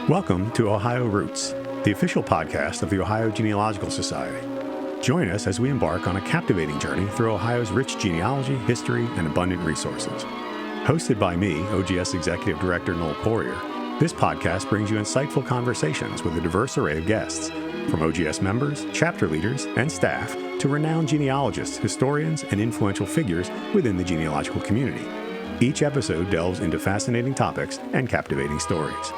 Welcome to Ohio Roots, the official podcast of the Ohio Genealogical Society. Join us as we embark on a captivating journey through Ohio's rich genealogy, history, and abundant resources. Hosted by me, OGS Executive Director Noel Poirier, this podcast brings you insightful conversations with a diverse array of guests, from OGS members, chapter leaders, and staff to renowned genealogists, historians, and influential figures within the genealogical community. Each episode delves into fascinating topics and captivating stories.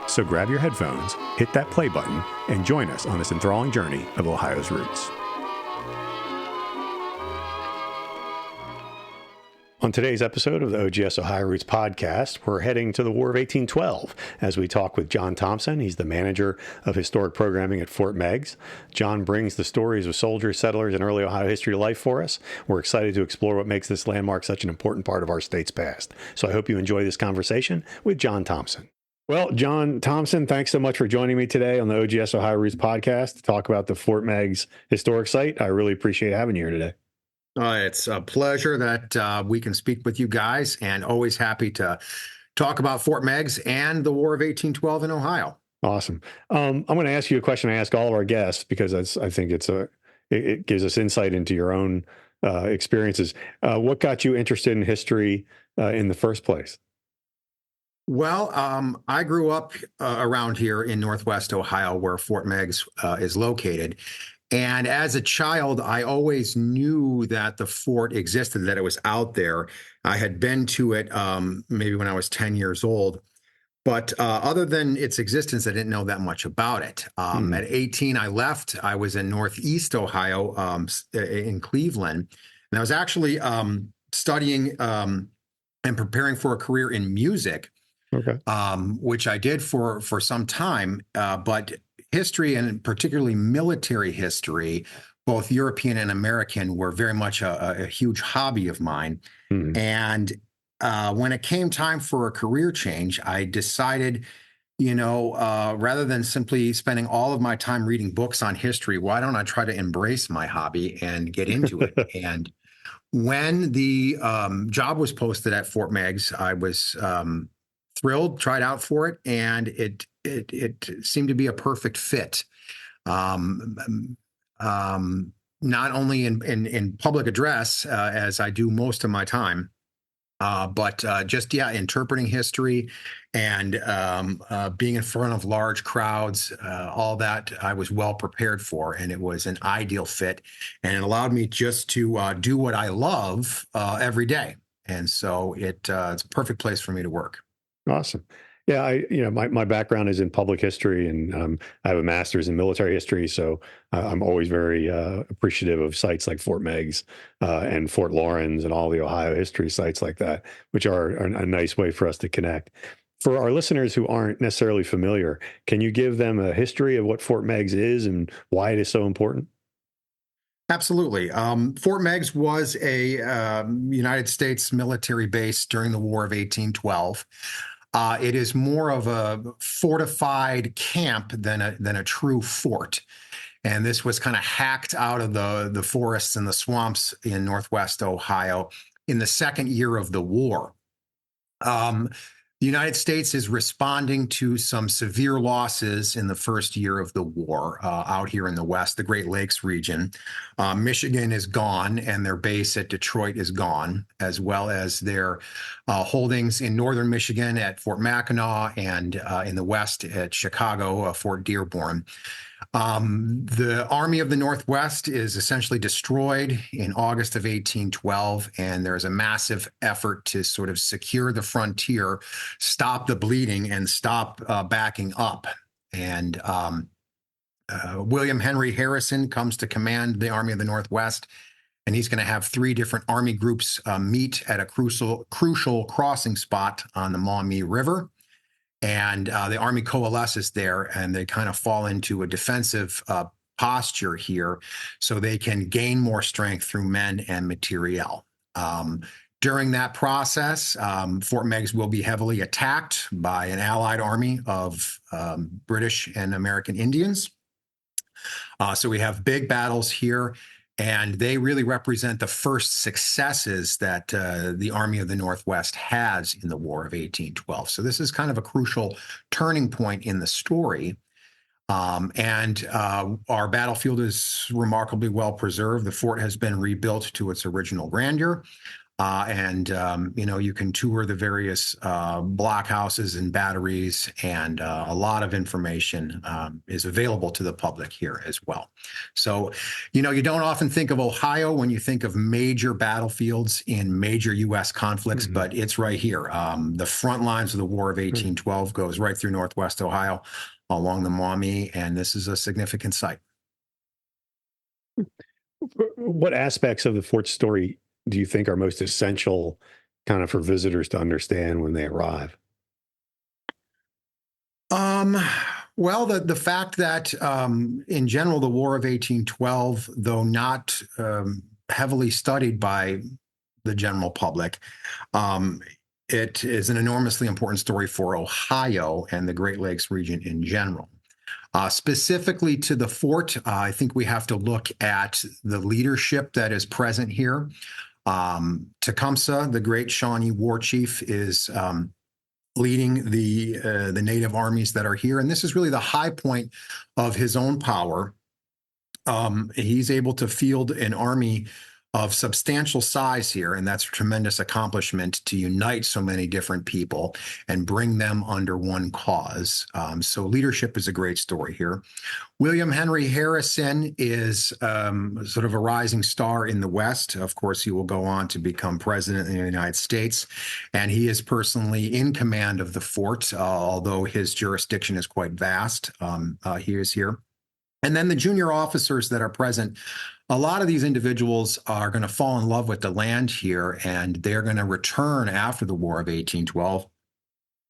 So grab your headphones, hit that play button, and join us on this enthralling journey of Ohio's roots. On today's episode of the OGS Ohio Roots podcast, we're heading to the War of 1812 as we talk with John Thompson. He's the manager of historic programming at Fort Meigs. John brings the stories of soldiers, settlers, and early Ohio history to life for us. We're excited to explore what makes this landmark such an important part of our state's past. So I hope you enjoy this conversation with John Thompson. Well, John Thompson, thanks so much for joining me today on the OGS Ohio Roots podcast to talk about the Fort Meigs historic site. I really appreciate having you here today. It's a pleasure that we can speak with you guys, and always happy to talk about Fort Meigs and the War of 1812 in Ohio. Awesome. I'm going to ask you a question I ask all of our guests because I think it gives us insight into your own experiences. What got you interested in history in the first place? Well, I grew up around here in Northwest Ohio, where Fort Meigs is located. And as a child, I always knew that the fort existed, that it was out there. I had been to it maybe when I was 10 years old. But other than its existence, I didn't know that much about it. At 18, I left. I was in Northeast Ohio in Cleveland. And I was actually studying and preparing for a career in music. Okay. Which I did for some time, but history, and particularly military history, both European and American, were very much a huge hobby of mine. And when it came time for a career change, I decided, rather than simply spending all of my time reading books on history, why don't I try to embrace my hobby and get into it? And when the job was posted at Fort Meigs, I was thrilled, tried out for it, and it seemed to be a perfect fit. Not only in public address, as I do most of my time, but interpreting history and being in front of large crowds, all that I was well prepared for, and it was an ideal fit, and it allowed me just to do what I love every day. And so it's a perfect place for me to work. Awesome. Yeah, my background is in public history, and I have a master's in military history, so I'm always very appreciative of sites like Fort Meigs and Fort Lawrence and all the Ohio history sites like that, which are a nice way for us to connect. For our listeners who aren't necessarily familiar, can you give them a history of what Fort Meigs is and why it is so important? Absolutely. Fort Meigs was a United States military base during the War of 1812. It is more of a fortified camp than a true fort. And this was kind of hacked out of the forests and the swamps in Northwest Ohio in the second year of the war. The United States is responding to some severe losses in the first year of the war out here in the West, the Great Lakes region. Michigan is gone, and their base at Detroit is gone, as well as their holdings in northern Michigan at Fort Mackinac and in the West at Chicago, Fort Dearborn. The Army of the Northwest is essentially destroyed in August of 1812, and there's a massive effort to sort of secure the frontier, stop the bleeding, and stop backing up. And William Henry Harrison comes to command the Army of the Northwest, and he's going to have 3 different army groups meet at a crucial crossing spot on the Maumee River. And the Army coalesces there, and they kind of fall into a defensive posture here so they can gain more strength through men and materiel. During that process, Fort Meigs will be heavily attacked by an allied army of British and American Indians. So we have big battles here. And they really represent the first successes that the Army of the Northwest has in the War of 1812. So this is kind of a crucial turning point in the story. Our battlefield is remarkably well preserved. The fort has been rebuilt to its original grandeur. You can tour the various blockhouses and batteries, and a lot of information is available to the public here as well. So, you don't often think of Ohio when you think of major battlefields in major U.S. conflicts, but it's right here. The front lines of the War of 1812 goes right through Northwest Ohio along the Maumee, and this is a significant site. What aspects of the fort story do you think are most essential kind of for visitors to understand when they arrive? Well, the fact that in general, the War of 1812, though not heavily studied by the general public, it is an enormously important story for Ohio and the Great Lakes region in general. Specifically to the fort, I think we have to look at the leadership that is present here. Tecumseh, the great Shawnee war chief, is leading the native armies that are here, and this is really the high point of his own power. He's able to field an army of substantial size here, and that's a tremendous accomplishment to unite so many different people and bring them under one cause. So leadership is a great story here. William Henry Harrison is sort of a rising star in the West. Of course, he will go on to become president of the United States, and he is personally in command of the fort, although his jurisdiction is quite vast. He is here. And then the junior officers that are present, a lot of these individuals are going to fall in love with the land here, and they're going to return after the War of 1812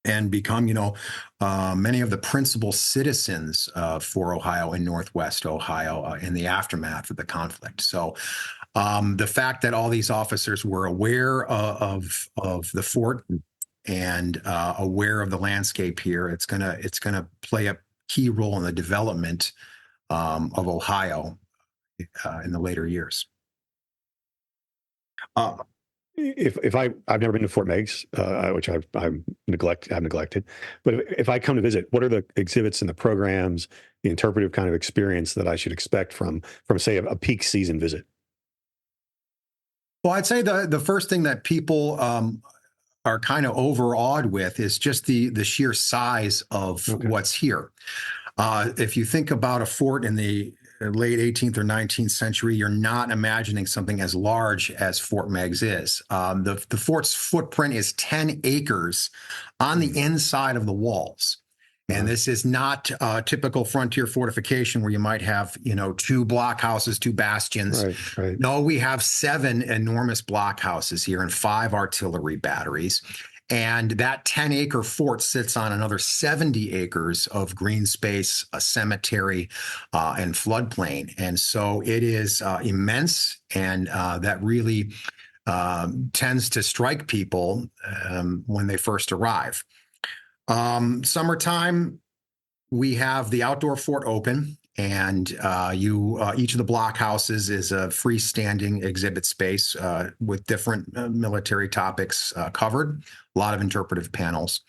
and become, many of the principal citizens for Ohio and Northwest Ohio in the aftermath of the conflict. So the fact that all these officers were aware of the fort and aware of the landscape here, it's gonna play a key role in the development of Ohio in the later years. I've never been to Fort Meigs, which I've neglected, but if I come to visit, what are the exhibits and the programs, the interpretive kind of experience that I should expect from say a peak season visit? Well, I'd say the first thing that people are kind of overawed with is just the sheer size of what's here. If you think about a fort in the late 18th or 19th century, you're not imagining something as large as Fort Meigs is. The fort's footprint is 10 acres on the inside of the walls. And this is not a typical frontier fortification where you might have, 2 blockhouses, 2 bastions. Right. No, we have 7 enormous blockhouses here and 5 artillery batteries. And that 10-acre fort sits on another 70 acres of green space, a cemetery, and floodplain. And so it is immense, and that really tends to strike people when they first arrive. Summertime, we have the outdoor fort open, and each of the blockhouses is a freestanding exhibit space with different military topics covered. A lot of interpretive panels.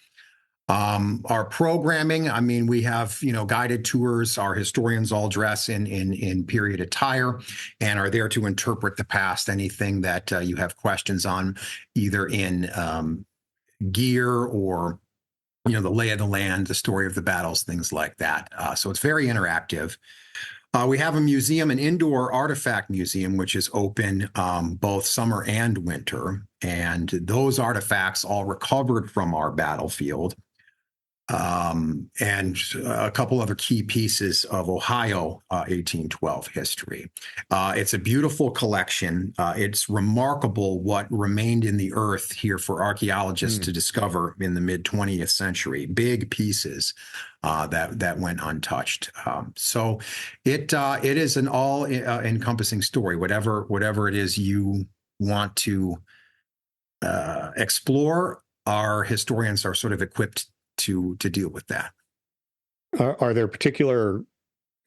Our programming, we have guided tours. Our historians all dress in period attire and are there to interpret the past. Anything that you have questions on, either in gear or the lay of the land, the story of the battles, things like that. So it's very interactive. We have a museum, an indoor artifact museum, which is open both summer and winter. And those artifacts all recovered from our battlefield. And a couple other key pieces of Ohio 1812 history. It's a beautiful collection. It's remarkable what remained in the earth here for archaeologists to discover in the mid-20th century. Big pieces that went untouched. So it is an all-encompassing story. Whatever it is you want to explore, our historians are sort of equipped to deal with that. Are there particular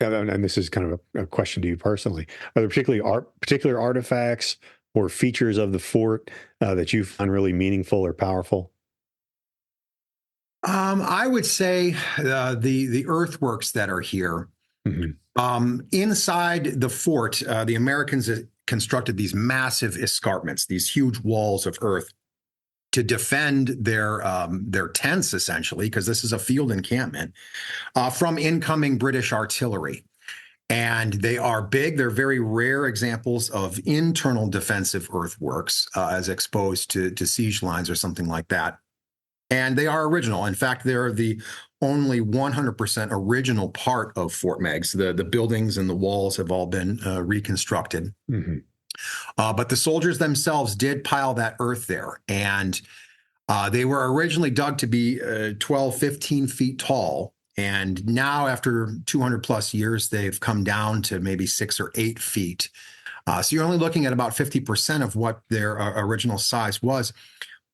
And this is kind of a question to you personally. Are there particular artifacts or features of the fort that you find really meaningful or powerful? I would say the earthworks that are here. Hmm. Inside the fort, the Americans constructed these massive escarpments, these huge walls of earth to defend their tents, essentially, because this is a field encampment from incoming British artillery. And they are big. They're very rare examples of internal defensive earthworks as exposed to siege lines or something like that. And they are original. In fact, they're the only 100% original part of Fort Meigs. The buildings and the walls have all been reconstructed. Hmm. But the soldiers themselves did pile that earth there. And they were originally dug to be 12, 15 feet tall. And now, after 200 plus years, they've come down to maybe 6 or 8 feet. So you're only looking at about 50% of what their original size was.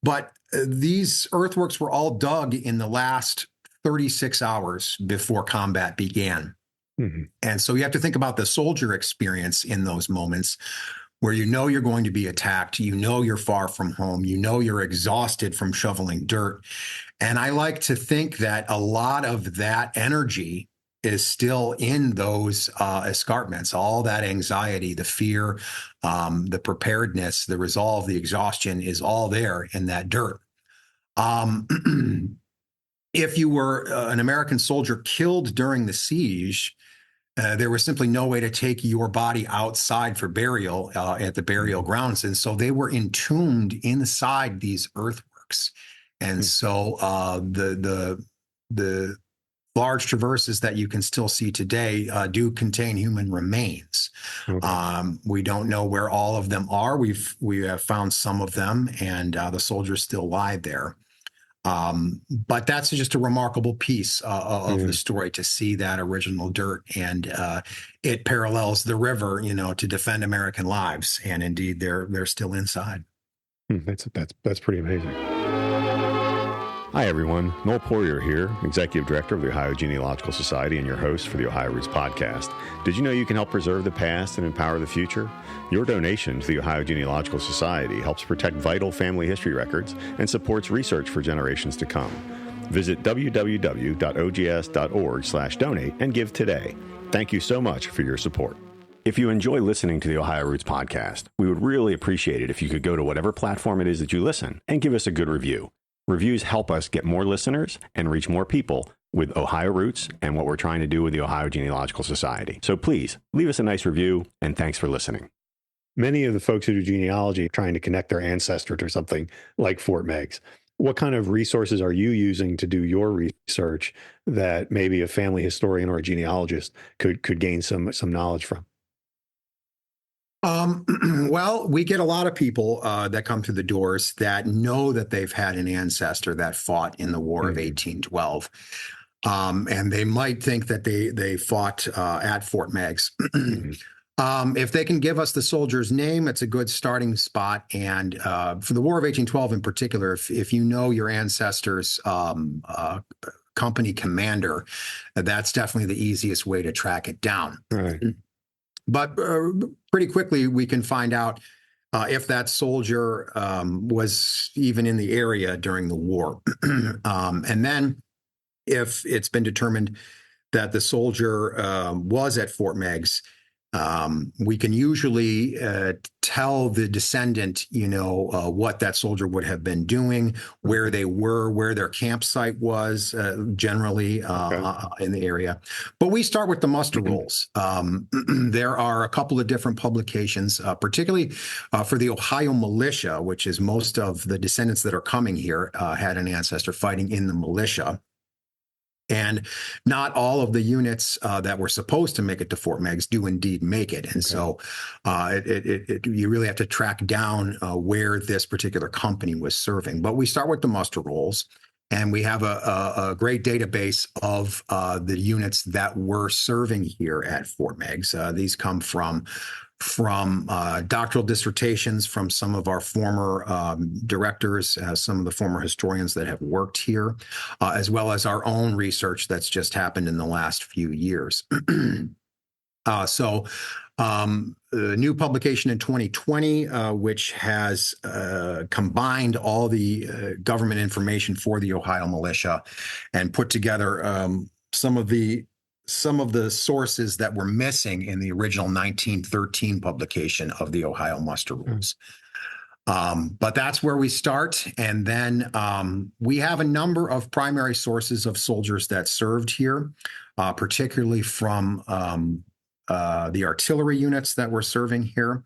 But these earthworks were all dug in the last 36 hours before combat began. Hmm. And so you have to think about the soldier experience in those moments where you know you're going to be attacked, you know you're far from home, you know you're exhausted from shoveling dirt. And I like to think that a lot of that energy is still in those escarpments, all that anxiety, the fear, the preparedness, the resolve, the exhaustion is all there in that dirt. If you were an American soldier killed during the siege, there was simply no way to take your body outside for burial at the burial grounds. And so they were entombed inside these earthworks. And so the large traverses that you can still see today do contain human remains. Okay. We don't know where all of them are. We have found some of them, and the soldiers still lie there. But that's just a remarkable piece of the story to see that original dirt, and it parallels the river, to defend American lives. And indeed, they're still inside. That's pretty amazing. Hi, everyone. Noel Poirier here, Executive Director of the Ohio Genealogical Society and your host for the Ohio Roots podcast. Did you know you can help preserve the past and empower the future? Your donation to the Ohio Genealogical Society helps protect vital family history records and supports research for generations to come. Visit www.ogs.org/donate and give today. Thank you so much for your support. If you enjoy listening to the Ohio Roots podcast, we would really appreciate it if you could go to whatever platform it is that you listen and give us a good review. Reviews help us get more listeners and reach more people with Ohio Roots and what we're trying to do with the Ohio Genealogical Society. So please leave us a nice review, and thanks for listening. Many of the folks who do genealogy are trying to connect their ancestor to something like Fort Meigs. What kind of resources are you using to do your research that maybe a family historian or a genealogist could gain some knowledge from? Well, we get a lot of people that come through the doors that know that they've had an ancestor that fought in the War of 1812. And they might think that they fought at Fort Meigs. If they can give us the soldier's name, it's a good starting spot. And for the War of 1812 in particular, if you know your ancestor's company commander, that's definitely the easiest way to track it down. Right. But pretty quickly, we can find out if that soldier was even in the area during the war. And then if it's been determined that the soldier was at Fort Meigs, we can usually tell the descendant, what that soldier would have been doing, where they were, where their campsite was generally in the area. But we start with the muster rolls. There are a couple of different publications, particularly for the Ohio militia, which is most of the descendants that are coming here had an ancestor fighting in the militia. And not all of the units that were supposed to make it to Fort Meigs do indeed make it. And so you really have to track down where this particular company was serving. But we start with the muster rolls, and we have a great database of the units that were serving here at Fort Meigs. These come from doctoral dissertations from some of our former directors, some of the former historians that have worked here, as well as our own research that's just happened in the last few years. A new publication in 2020, which has combined all the government information for the Ohio militia and put together some of the sources that were missing in the original 1913 publication of the Ohio muster rules. But that's where we start. And then we have a number of primary sources of soldiers that served here, particularly from the artillery units that were serving here.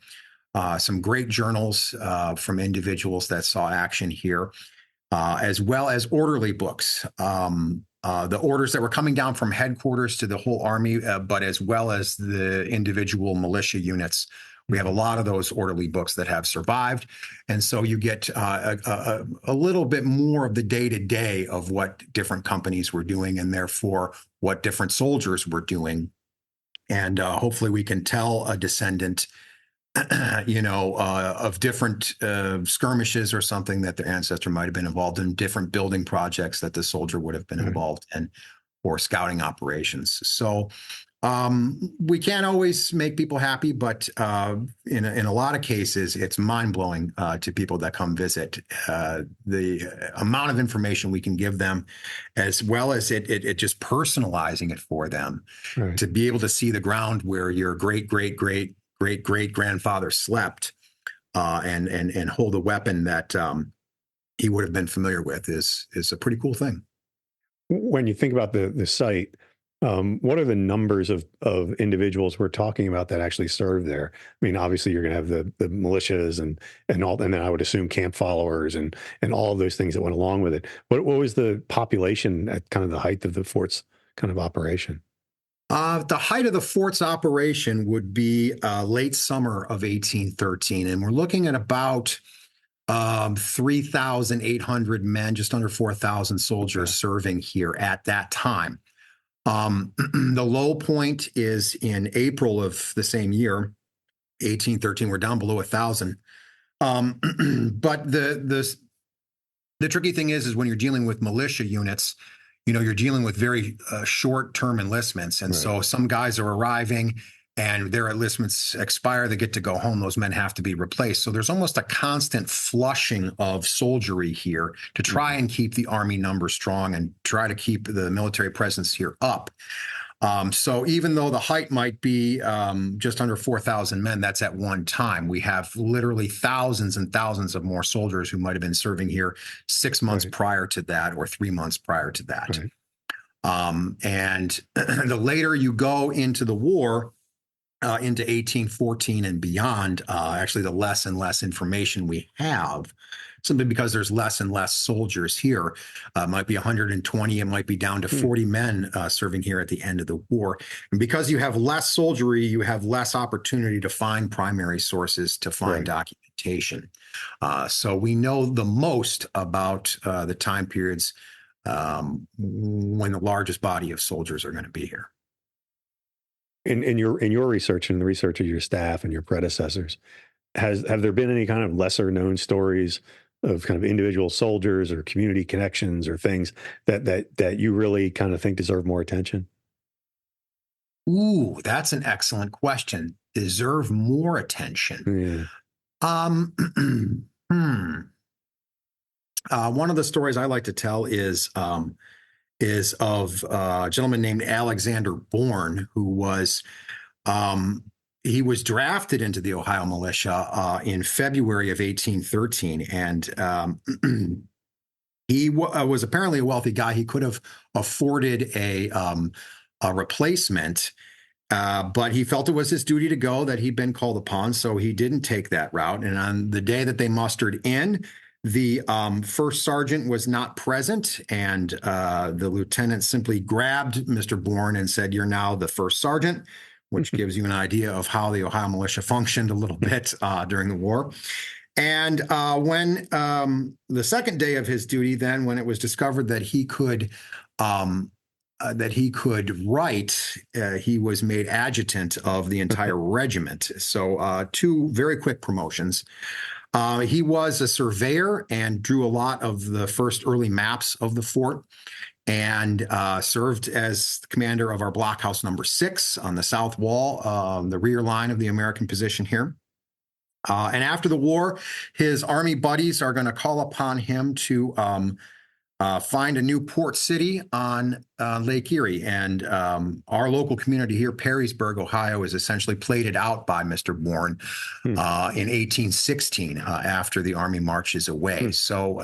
Some great journals from individuals that saw action here, as well as orderly books. The orders that were coming down from headquarters to the whole army, but as well as the individual militia units. We have a lot of those orderly books that have survived. And so you get a little bit more of the day-to-day of what different companies were doing, and therefore what different soldiers were doing. And hopefully we can tell a descendant, of different skirmishes or something that their ancestor might have been involved in, different building projects that the soldier would have been involved in, or scouting operations. So we can't always make people happy, but in a lot of cases, it's mind-blowing to people that come visit. The amount of information we can give them, as well as it just personalizing it for them, to be able to see the ground where your great-great-great-great-great-grandfather slept and hold a weapon that he would have been familiar with is a pretty cool thing. When you think about the site, what are the numbers of individuals we're talking about that actually serve there? I mean, obviously you're going to have the militias and all, and then I would assume camp followers and all of those things that went along with it. What was the population at kind of the height of the fort's kind of operation? The height of the fort's operation would be late summer of 1813, and we're looking at about 3,800 men, just under 4,000 soldiers serving here at that time. The low point is in April of the same year, 1813. We're down below 1,000. But the tricky thing is when you're dealing with militia units, you're dealing with very short-term enlistments. And so some guys are arriving and their enlistments expire, they get to go home. Those men have to be replaced. So there's almost a constant flushing of soldiery here to try and keep the army numbers strong and try to keep the military presence here up. So even though the height might be just under 4,000 men, that's at one time. We have literally thousands and thousands of more soldiers who might have been serving here 6 months prior to that, or 3 months prior to that. And the later you go into the war, into 1814 and beyond, actually the less and less information we have, simply because there's less and less soldiers here. It might be 120, it might be down to 40 men serving here at the end of the war. And because you have less soldiery, you have less opportunity to find primary sources, to find documentation. So we know the most about the time periods when the largest body of soldiers are going to be here. In your research and the research of your staff and your predecessors, have there been any kind of lesser known stories of kind of individual soldiers or community connections or things that you really kind of think deserve more attention? Ooh, that's an excellent question. Deserve more attention. One of the stories I like to tell is of a gentleman named Alexander Bourne, who was he was drafted into the Ohio militia in February of 1813, and he was apparently a wealthy guy. He could have afforded a replacement, but he felt it was his duty to go, that he'd been called upon, so he didn't take that route. And on the day that they mustered in, the first sergeant was not present, and the lieutenant simply grabbed Mr. Bourne and said, "You're now the first sergeant," which gives you an idea of how the Ohio militia functioned a little bit during the war. And when the second day of his duty, then, when it was discovered that he could write, he was made adjutant of the entire regiment. So two very quick promotions. He was a surveyor and drew a lot of the first early maps of the fort. and served as commander of our blockhouse number 6 on the south wall, the rear line of the American position here. And after the war, his Army buddies are going to call upon him to find a new port city on Lake Erie. And our local community here, Perrysburg, Ohio, is essentially plated out by Mr. Bourne in 1816 after the Army marches away. So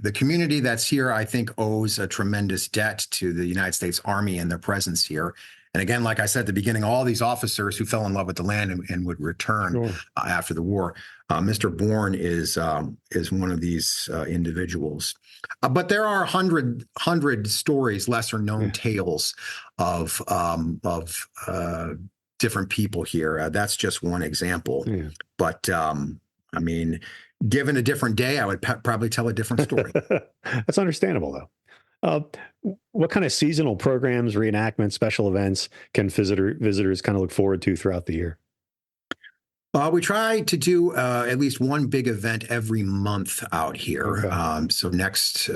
the community that's here, I think, owes a tremendous debt to the United States Army and their presence here. And again, like I said at the beginning, all these officers who fell in love with the land and would return after the war. Mr. Bourne is one of these individuals. But there are 100 stories, lesser known tales of different people here. That's just one example. Yeah. But I mean, given a different day, I would probably tell a different story. That's understandable, though. What kind of seasonal programs, reenactments, special events can visitors kind of look forward to throughout the year? We try to do at least one big event every month out here. Okay. So next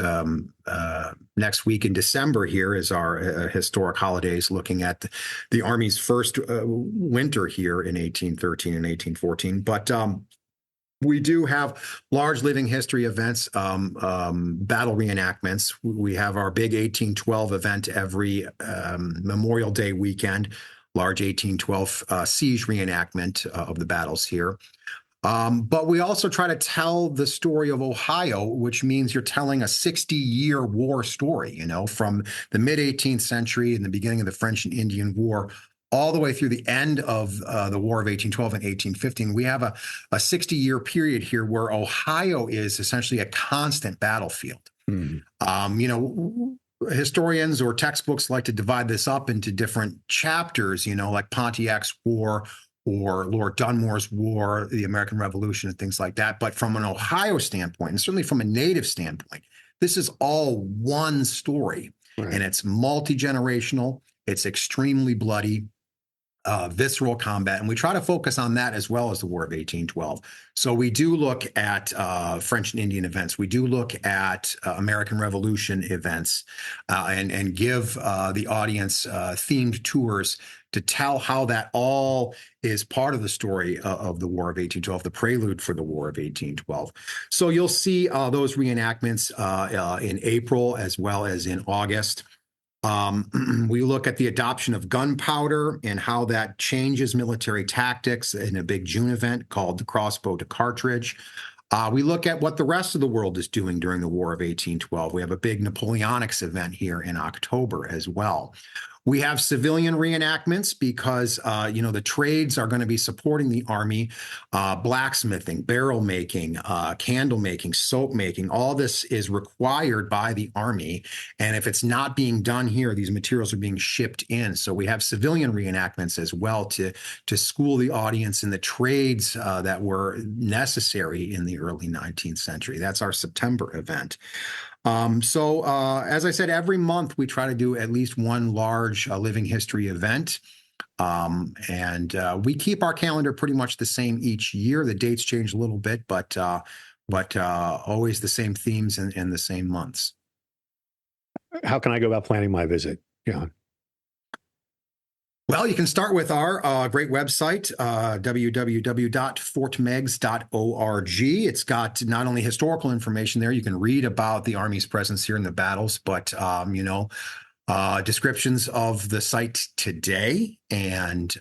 week in December here is our historic holidays, looking at the Army's first winter here in 1813 and 1814. But we do have large living history events, battle reenactments. We have our big 1812 event every Memorial Day weekend. Large 1812 siege reenactment of the battles here. But we also try to tell the story of Ohio, which means you're telling a 60-year war story, from the mid-18th century and the beginning of the French and Indian War, all the way through the end of the War of 1812 and 1815. We have a 60-year period here where Ohio is essentially a constant battlefield. Historians or textbooks like to divide this up into different chapters, like Pontiac's War or Lord Dunmore's War, the American Revolution, and things like that. But from an Ohio standpoint, and certainly from a native standpoint, this is all one story. Right. And it's multi-generational. It's extremely bloody. Visceral combat, and we try to focus on that as well as the War of 1812. So we do look at French and Indian events. We do look at American Revolution events, and give the audience themed tours to tell how that all is part of the story of the War of 1812, the prelude for the War of 1812. So you'll see those reenactments in April as well as in August. We look at the adoption of gunpowder and how that changes military tactics in a big June event called the Crossbow to Cartridge. We look at what the rest of the world is doing during the War of 1812. We have a big Napoleonics event here in October as well. We have civilian reenactments because, the trades are going to be supporting the Army, blacksmithing, barrel making, candle making, soap making. All this is required by the Army. And if it's not being done here, these materials are being shipped in. So we have civilian reenactments as well to school the audience in the trades that were necessary in the early 19th century. That's our September event. So as I said, every month we try to do at least one large living history event. And we keep our calendar pretty much the same each year. The dates change a little bit, but always the same themes and the same months. How can I go about planning my visit, John? Well, you can start with our great website, www.fortmeigs.org. It's got not only historical information there, you can read about the Army's presence here in the battles, but, descriptions of the site today and,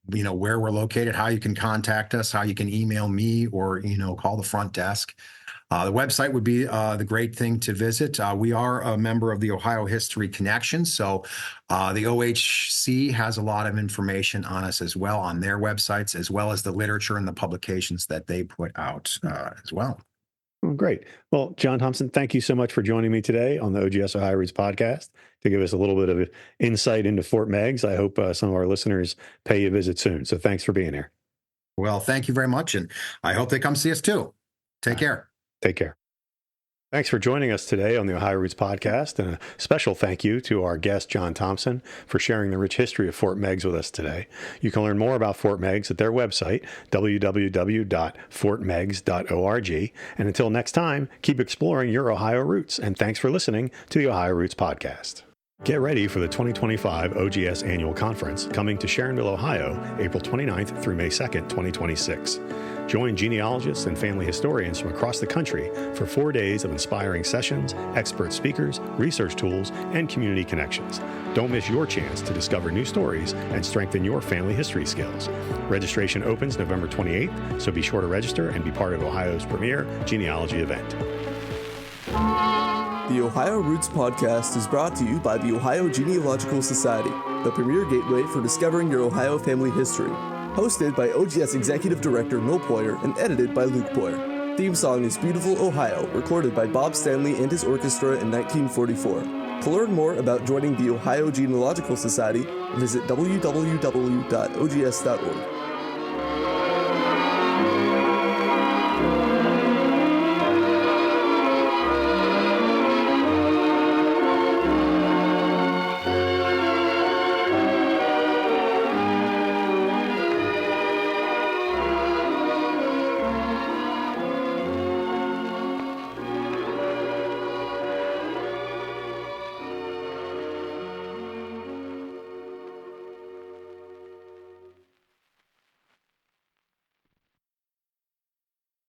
where we're located, how you can contact us, how you can email me or, call the front desk. The website would be the great thing to visit. We are a member of the Ohio History Connection, so the OHC has a lot of information on us as well on their websites, as well as the literature and the publications that they put out as well. Oh, great. Well, John Thompson, thank you so much for joining me today on the OGS Ohio Roots podcast to give us a little bit of insight into Fort Meigs. I hope some of our listeners pay you a visit soon. So thanks for being here. Well, thank you very much, and I hope they come see us too. Take care. Take care. Thanks for joining us today on the Ohio Roots podcast, and a special thank you to our guest, John Thompson, for sharing the rich history of Fort Meigs with us today. You can learn more about Fort Meigs at their website, www.fortmeigs.org. And until next time, keep exploring your Ohio roots, and thanks for listening to the Ohio Roots podcast. Get ready for the 2025 OGS Annual Conference coming to Sharonville, Ohio, April 29th through May 2nd, 2026. Join genealogists and family historians from across the country for 4 days of inspiring sessions, expert speakers, research tools, and community connections. Don't miss your chance to discover new stories and strengthen your family history skills. Registration opens November 28th, so be sure to register and be part of Ohio's premier genealogy event. The Ohio Roots podcast is brought to you by the Ohio Genealogical Society, the premier gateway for discovering your Ohio family history. Hosted by OGS Executive Director Noel Poyer and edited by Luke Poyer. Theme song is Beautiful Ohio, recorded by Bob Stanley and his orchestra in 1944. To learn more about joining the Ohio Genealogical Society, visit www.ogs.org.